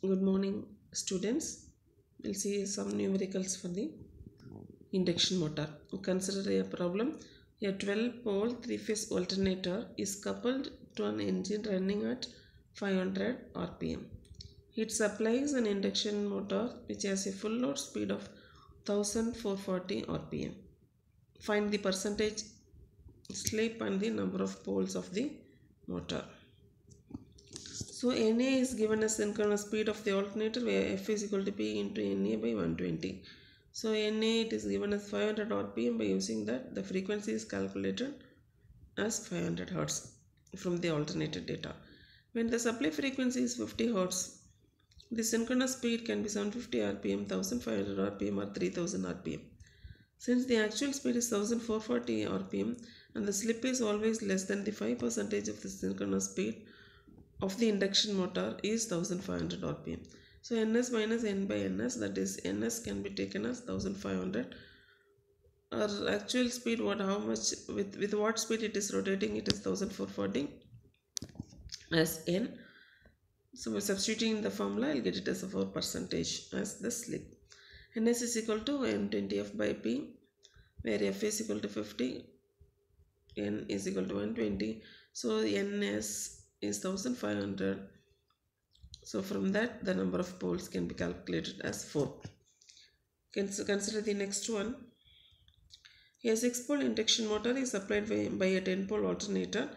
Good morning, students. We'll see some numericals for the induction motor. Consider a problem. A 12-pole three-phase alternator is coupled to an engine running at 500 rpm. It supplies an induction motor which has a full load speed of 1440 rpm. Find the percentage slip and the number of poles of the motor. So Na is given as synchronous speed of the alternator where F is equal to P into Na by 120. So Na it is given as 500 rpm. By using that, the frequency is calculated as 500 Hz from the alternator data. When the supply frequency is 50 Hz, the synchronous speed can be 750 rpm, 1500 rpm or 3000 rpm. Since the actual speed is 1440 rpm and the slip is always less than the 5% of the synchronous speed of the induction motor is 1500 rpm. So ns minus n by ns, that is ns can be taken as 1500. Our actual speed, how much with what speed it is rotating, it is 1440 as n. So by substituting in the formula, I'll get it as a 4% as the slip. ns is equal to n20f by p, where f is equal to 50, n is equal to 120. So ns is 1500. So from that, the number of poles can be calculated as 4. Consider the next one. A 6-pole induction motor is supplied by a 10-pole alternator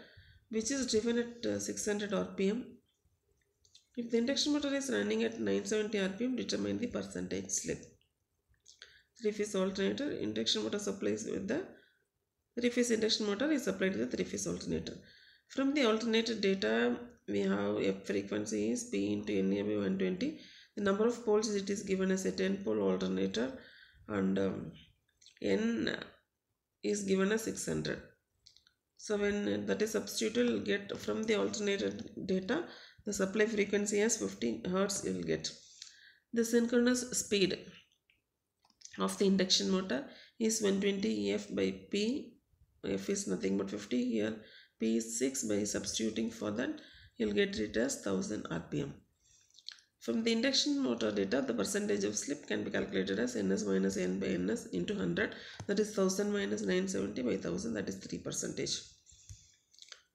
which is driven at 600 rpm. If the induction motor is running at 970 rpm, determine the percentage slip. Three-phase alternator induction motor supplies with the three-phase induction motor is supplied with the three-phase alternator. From the alternator data, we have a frequency is P into Na by 120. The number of poles it is given as a 10-pole alternator, and N is given as 600. So when that is substituted, you will get from the alternator data, the supply frequency as 50 Hz you will get. The synchronous speed of the induction motor is 120 F by P. F is nothing but 50 here. P is 6. By substituting for that, you will get it as 1000 rpm. From the induction motor data, the percentage of slip can be calculated as ns minus n by ns into 100. That is 1000 minus 970 by 1000. That is 3%.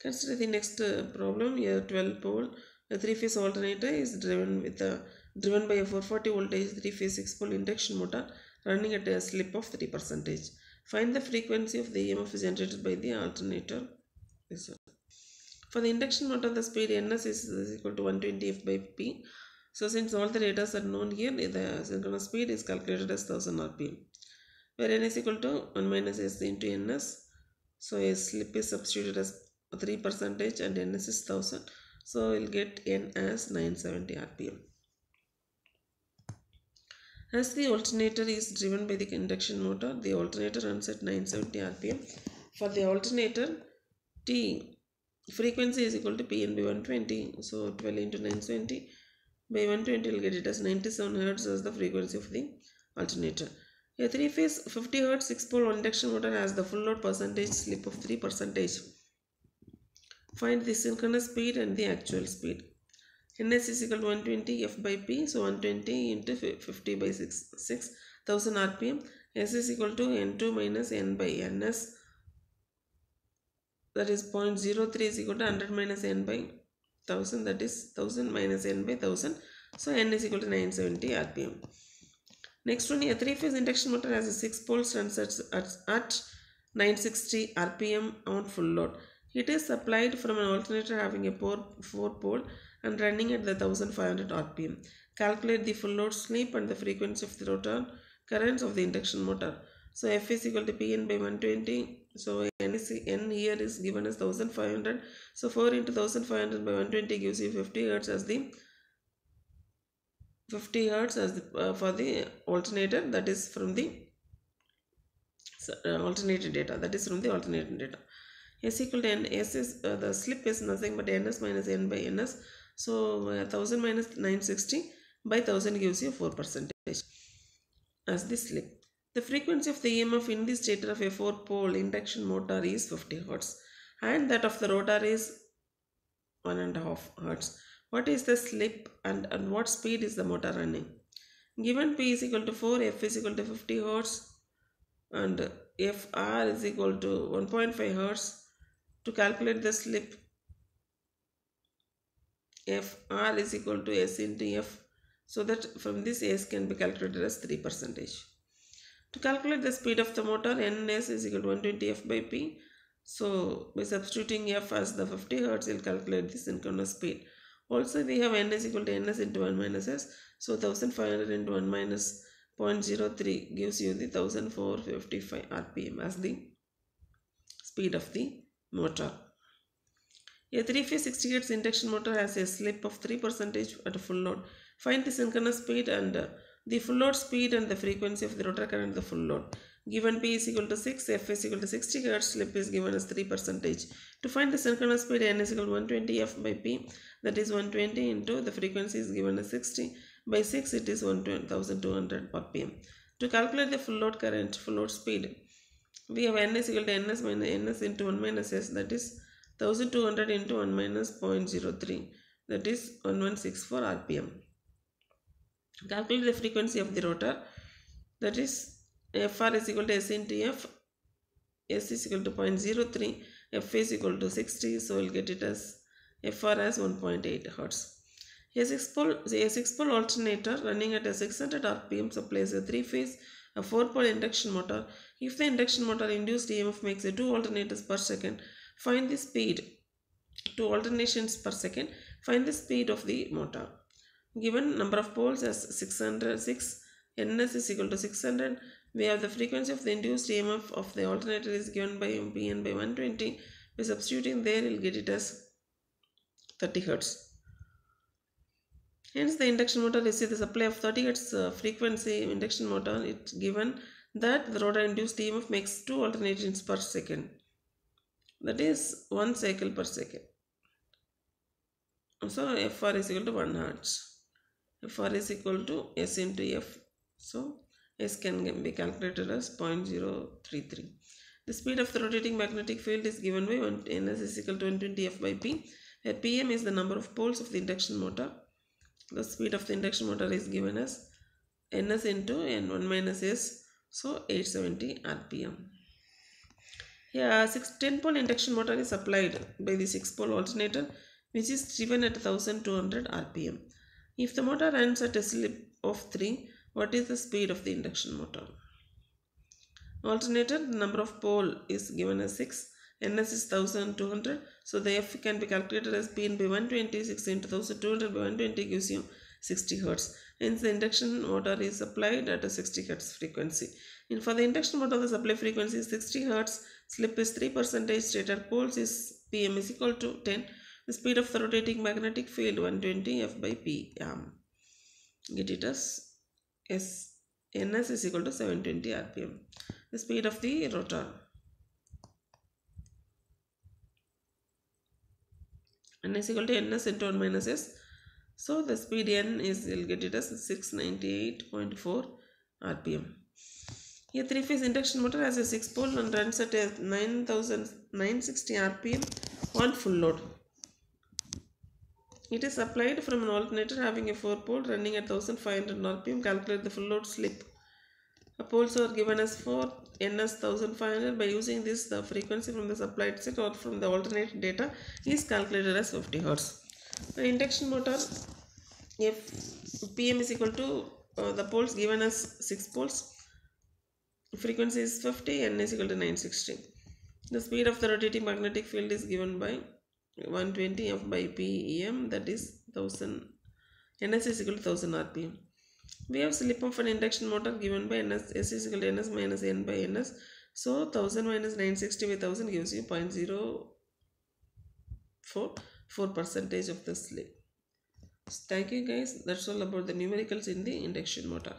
Consider the next problem. Here 12-pole a three-phase alternator is driven by a 440 voltage 3-phase 6-pole induction motor running at a slip of 3%. Find the frequency of the EMF generated by the alternator. For the induction motor, the speed ns is equal to 120 f by p. So since all the data are known here, the synchronous speed is calculated as 1000 rpm, where n is equal to 1 minus s into ns. So a slip is substituted as 3% and ns is 1000. So we'll get n as 970 rpm. As the alternator is driven by the induction motor, the alternator runs at 970 rpm. For the alternator, T frequency is equal to Pn by 120. So 12 into 970 by 120 will get it as 97 Hz as the frequency of the alternator. A 3-phase 50 Hz 6-pole induction motor has the full load percentage slip of 3%. Find the synchronous speed and the actual speed. Ns is equal to 120 F by P. So 120 into 50 by 6000 rpm. S is equal to N2 minus N by Ns. That is 0.03 is equal to 100 minus n by 1000, that is 1000 minus n by 1000. So n is equal to 970 rpm. Next one, a 3-phase induction motor has a 6 poles runs at 960 rpm on full load. It is supplied from an alternator having a 4-pole and running at the 1500 rpm. Calculate the full load slip and the frequency of the rotor currents of the induction motor. So F is equal to Pn by 120. So n here is given as 1500. So 4 into 1500 by 120 gives you 50 Hz as the for the alternator. That is from the alternator data. That is from the alternator data. S equal to n. S is the slip is nothing but ns minus n by ns. So 1000 minus 960 by 1000 gives you 4% as the slip. The frequency of the EMF in the stator of a 4-pole induction motor is 50 Hz and that of the rotor is 1.5 Hz. What is the slip and what speed is the motor running? Given P is equal to 4, F is equal to 50 Hertz and Fr is equal to 1.5 Hertz. To calculate the slip, Fr is equal to S into F, so that from this S can be calculated as 3%. To calculate the speed of the motor, Ns is equal to 120 F by P. So by substituting F as the 50 Hertz, we'll calculate the synchronous speed. Also we have N is equal to Ns into 1 minus S. So 1500 into 1 minus 0.03 gives you the 1455 RPM as the speed of the motor. A 3-phase 60 Hz induction motor has a slip of 3% at a full load. Find the synchronous speed and the full load speed and the frequency of the rotor current the full load. Given P is equal to 6, F is equal to 60 Hz, slip is given as 3%. To find the synchronous speed, N is equal to 120 F by P, that is 120 into the frequency is given as 60. By 6 it is 1200 RPM. To calculate the full load current, full load speed, we have N is equal to Ns minus Ns into 1 minus S, that is 1200 into 1 minus 0.03, that is 1164 RPM. Calculate the frequency of the rotor, that is Fr is equal to S into F, S is equal to 0.03, F is equal to 60, so we'll get it as Fr as 1.8 Hz. A 6-pole alternator running at a 600 RPM supplies a 3-phase, a 4-pole induction motor. If the induction motor induced EMF makes a 2 alternators per second, find the speed, 2 alternations per second, find the speed of the motor. Given number of poles as 606, Ns is equal to 600, we have the frequency of the induced EMF of the alternator is given by Pn by 120. By substituting there, we'll get it as 30 Hz. Hence, the induction motor receives the supply of 30 Hz frequency induction motor. It's given that the rotor induced EMF makes 2 alternations per second. That is 1 cycle per second. So Fr is equal to 1 Hz. Fr is equal to S into F. So S can be calculated as 0.033. The speed of the rotating magnetic field is given by Ns is equal to 120 F by P, where Pm is the number of poles of the induction motor. The speed of the induction motor is given as Ns into N1 minus S, so 870 RPM. Here, 10-pole induction motor is supplied by the 6-pole alternator, which is driven at 1200 RPM. If the motor runs at a slip of 3, what is the speed of the induction motor? Alternator, the number of pole is given as 6, Ns is 1200, so the F can be calculated as Pn by 120, 6 into 1200 by 120 gives you 60 Hz. Hence the induction motor is supplied at a 60 Hz frequency. And for the induction motor, the supply frequency is 60 Hz, slip is 3%, stator poles is Pm is equal to 10, the speed of the rotating magnetic field 120 F by Pm. Get it as Ns is equal to 720 RPM. The speed of the rotor. N is equal to Ns into 1 minus S. So the speed N is, you'll get it as 698.4 RPM. A 3-phase induction motor has a 6-pole and runs at a 960 RPM on full load. It is supplied from an alternator having a 4-pole running at 1500 RPM. Calculate the full load slip. The poles are given as 4 Ns 1500. By using this, the frequency from the supplied set or from the alternate data is calculated as 50 Hz. The induction motor, if Pm is equal to the poles given as 6 poles, frequency is 50, N is equal to 960. The speed of the rotating magnetic field is given by 120 F by Pem, that is 1000. Ns is equal to 1000 RPM. We have slip of an induction motor given by Ns, S is equal to Ns minus N by Ns. So 1000 minus 960 by 1000 gives you 0.044% of the slip. Thank you guys. That's all about the numericals in the induction motor.